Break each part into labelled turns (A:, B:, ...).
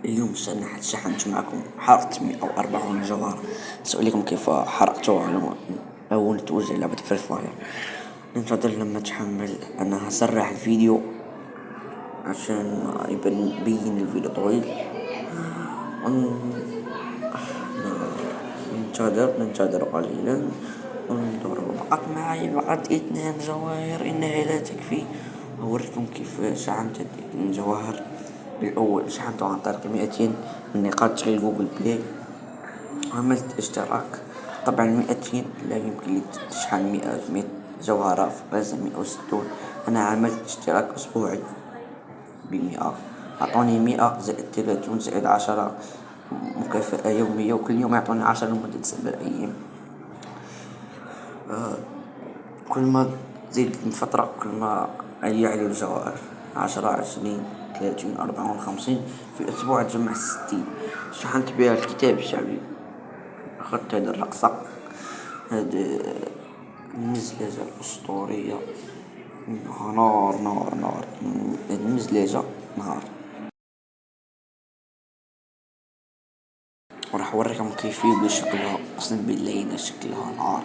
A: اليوم شحنت معكم حرقت 140 جوهرة. سأقول كيف حرقتها. أول نتوجه لعبة فري فاير. ننتظر لما تحمل. أنا هسرع الفيديو عشان ما يبين الفيديو طويل. ون- ننتظر قليلا. انظر فقط معي فقط 2 جواهر، إنها لا تكفي. أوريكم كيف شحنت 2 جواهر. الأول شحنته عن طريق 200 من نقاط تشغيل جوجل بلاي. عملت اشتراك. طبعا 200 لا يمكن لي تشحن 100 جوهرة، لازم 160. أنا عملت اشتراك أسبوعي ب100. أعطوني 100 زائد 30 زائد 10 مكافأة يومية، وكل يوم يعطوني 10 لمدة 7 أيام. كل ما تزيد الفترة كل ما يعلى الجوائر. 10 20 30 40 50. في أسبوع تجمع 60. شحنت بها الكتاب الشعبي. أخذت هذه الرقصة، هذه المزلجة الأسطورية. نار نار نار. هذه المزلجة نار. وراح أوريكم كيفية شكلها، أقسم بالله إن شكلها نار.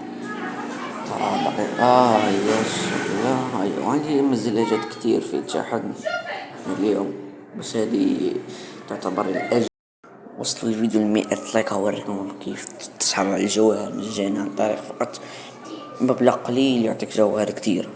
A: ترى دقيقة. هي شكلها هاي، وعندي مزلجات كتير في تشحن اليوم، بس هذه تعتبر الأجل. وصل الفيديو ل100 لايك. هوريكم كيف تسحب على الجواهر مجانا عن طريق فقط مبلغ قليل يعطيك جواهر كتير.